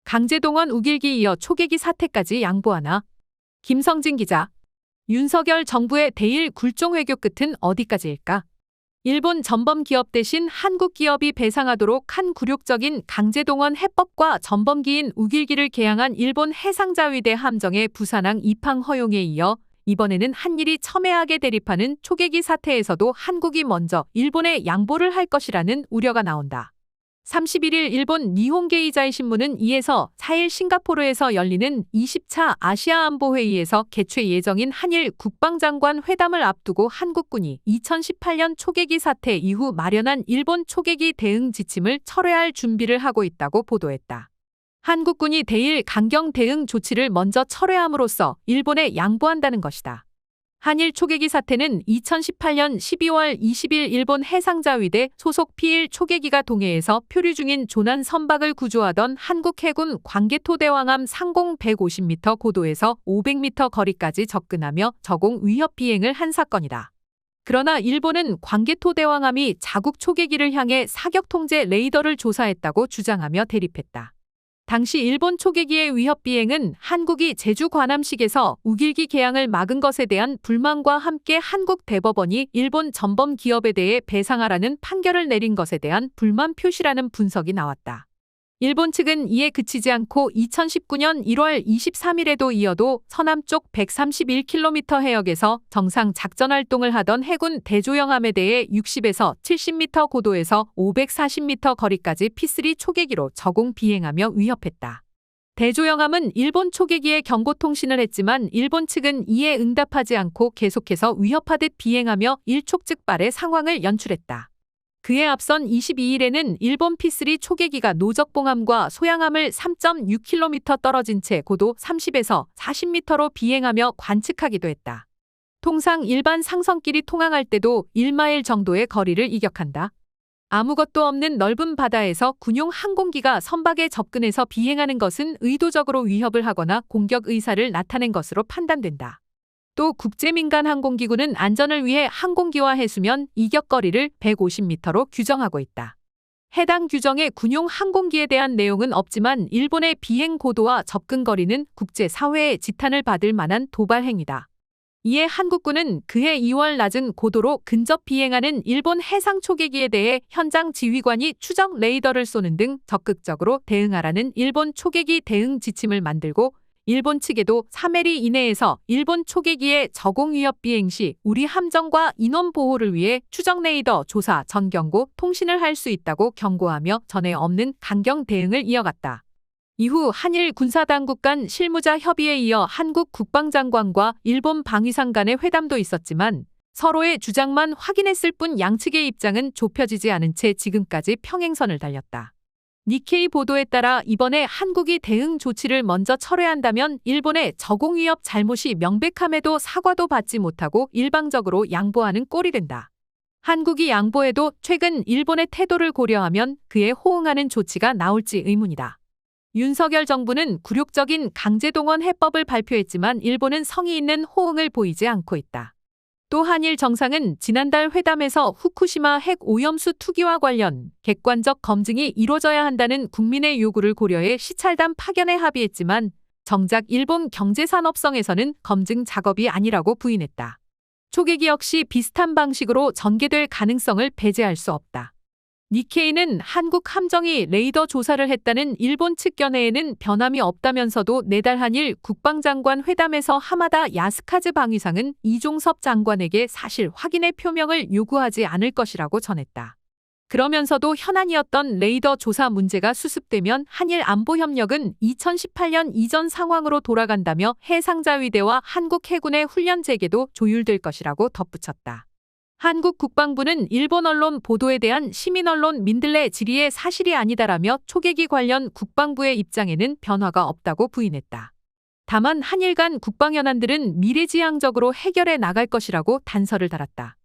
강제동원 우길기 이어 초계기 사태까지 양보하나? 김성진 기자. 윤석열 정부의 대일 굴종 외교 끝은 어디까지일까? 일본 전범 기업 대신 한국 기업이 배상하도록 한 굴욕적인 강제동원 해법과 전범기인 우길기를 개항한 일본 해상자위대 함정의 부산항 입항 허용에 이어 이번에는 한일이 첨예하게 대립하는 초계기 사태에서도 한국이 먼저 일본에 양보를 할 것이라는 우려가 나온다. 31일 일본 니혼게이자이 신문은 이에서 4일 싱가포르에서 열리는 20차 아시아 안보회의에서 개최 예정인 한일 국방장관 회담을 앞두고 한국군이 2018년 초계기 사태 이후 마련한 일본 초계기 대응 지침을 철회할 준비를 하고 있다고 보도했다. 한국군이 대일 강경 대응 조치를 먼저 철회함으로써 일본에 양보한다는 것이다. 한일 초계기 사태는 2018년 12월 20일 일본 해상자위대 소속 P1 초계기가 동해에서 표류 중인 조난 선박을 구조하던 한국 해군 광개토대왕함 상공 150m 고도에서 500m 거리까지 접근하며 저공 위협 비행을 한 사건이다. 그러나 일본은 광개토대왕함이 자국 초계기를 향해 사격 통제 레이더를 조사했다고 주장하며 대립했다. 당시 일본 초계기의 위협 비행은 한국이 제주 관함식에서 우길기 개항을 막은 것에 대한 불만과 함께 한국 대법원이 일본 전범 기업에 대해 배상하라는 판결을 내린 것에 대한 불만 표시라는 분석이 나왔다. 일본 측은 이에 그치지 않고 2019년 1월 23일에도 이어도 서남쪽 131km 해역에서 정상 작전 활동을 하던 해군 대조영함에 대해 60에서 70m 고도에서 540m 거리까지 P3 초계기로 저공 비행하며 위협했다. 대조영함은 일본 초계기에 경고통신을 했지만 일본 측은 이에 응답하지 않고 계속해서 위협하듯 비행하며 일촉즉발의 상황을 연출했다. 그에 앞선 22일에는 일본 P3 초계기가 노적봉함과 소양함을 3.6km 떨어진 채 고도 30에서 40m로 비행하며 관측하기도 했다. 통상 일반 상선끼리 통항할 때도 1마일 정도의 거리를 이격한다. 아무것도 없는 넓은 바다에서 군용 항공기가 선박에 접근해서 비행하는 것은 의도적으로 위협을 하거나 공격 의사를 나타낸 것으로 판단된다. 또 국제민간항공기구는 안전을 위해 항공기와 해수면 이격거리를 150m로 규정하고 있다. 해당 규정에 군용 항공기에 대한 내용은 없지만 일본의 비행 고도와 접근 거리는 국제사회의 지탄을 받을 만한 도발 행위다. 이에 한국군은 그해 2월 낮은 고도로 근접 비행하는 일본 해상 초계기에 대해 현장 지휘관이 추적 레이더를 쏘는 등 적극적으로 대응하라는 일본 초계기 대응 지침을 만들고 일본 측에도 3해리 이내에서 일본 초계기의 저공 위협 비행 시 우리 함정과 인원 보호를 위해 추적 레이더 조사, 전경고, 통신을 할 수 있다고 경고하며 전에 없는 강경 대응을 이어갔다. 이후 한일 군사당국 간 실무자 협의에 이어 한국 국방장관과 일본 방위상 간의 회담도 있었지만 서로의 주장만 확인했을 뿐 양측의 입장은 좁혀지지 않은 채 지금까지 평행선을 달렸다. 니케이 보도에 따라 이번에 한국이 대응 조치를 먼저 철회한다면 일본의 저공 위협 잘못이 명백함에도 사과도 받지 못하고 일방적으로 양보하는 꼴이 된다. 한국이 양보해도 최근 일본의 태도를 고려하면 그에 호응하는 조치가 나올지 의문이다. 윤석열 정부는 굴욕적인 강제동원 해법을 발표했지만 일본은 성의 있는 호응을 보이지 않고 있다. 또 한일 정상은 지난달 회담에서 후쿠시마 핵 오염수 투기와 관련 객관적 검증이 이루어져야 한다는 국민의 요구를 고려해 시찰단 파견에 합의했지만 정작 일본 경제산업성에서는 검증 작업이 아니라고 부인했다. 초계기 역시 비슷한 방식으로 전개될 가능성을 배제할 수 없다. 니케이는 한국 함정이 레이더 조사를 했다는 일본 측 견해에는 변함이 없다면서도 내달 한일 국방장관 회담에서 하마다 야스카즈 방위상은 이종섭 장관에게 사실 확인의 표명을 요구하지 않을 것이라고 전했다. 그러면서도 현안이었던 레이더 조사 문제가 수습되면 한일 안보협력은 2018년 이전 상황으로 돌아간다며 해상자위대와 한국 해군의 훈련 재개도 조율될 것이라고 덧붙였다. 한국 국방부는 일본 언론 보도에 대한 시민 언론 민들레 질의의 사실이 아니다라며 초계기 관련 국방부의 입장에는 변화가 없다고 부인했다. 다만 한일 간 국방현안들은 미래지향적으로 해결해 나갈 것이라고 단서를 달았다.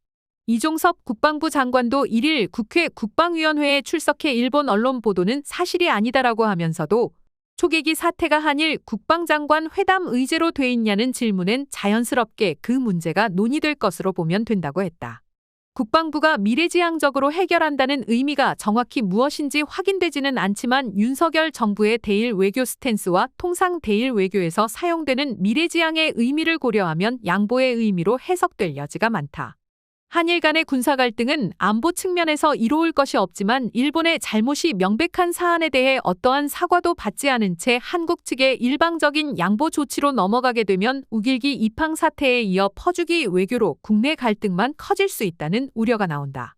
이종섭 국방부 장관도 1일 국회 국방위원회에 출석해 일본 언론 보도는 사실이 아니다라고 하면서도 초계기 사태가 한일 국방장관 회담 의제로 돼 있냐는 질문엔 자연스럽게 그 문제가 논의될 것으로 보면 된다고 했다. 국방부가 미래지향적으로 해결한다는 의미가 정확히 무엇인지 확인되지는 않지만 윤석열 정부의 대일 외교 스탠스와 통상 대일 외교에서 사용되는 미래지향의 의미를 고려하면 양보의 의미로 해석될 여지가 많다. 한일 간의 군사 갈등은 안보 측면에서 이로울 것이 없지만 일본의 잘못이 명백한 사안에 대해 어떠한 사과도 받지 않은 채 한국 측의 일방적인 양보 조치로 넘어가게 되면 우길기 이팡 사태에 이어 퍼주기 외교로 국내 갈등만 커질 수 있다는 우려가 나온다.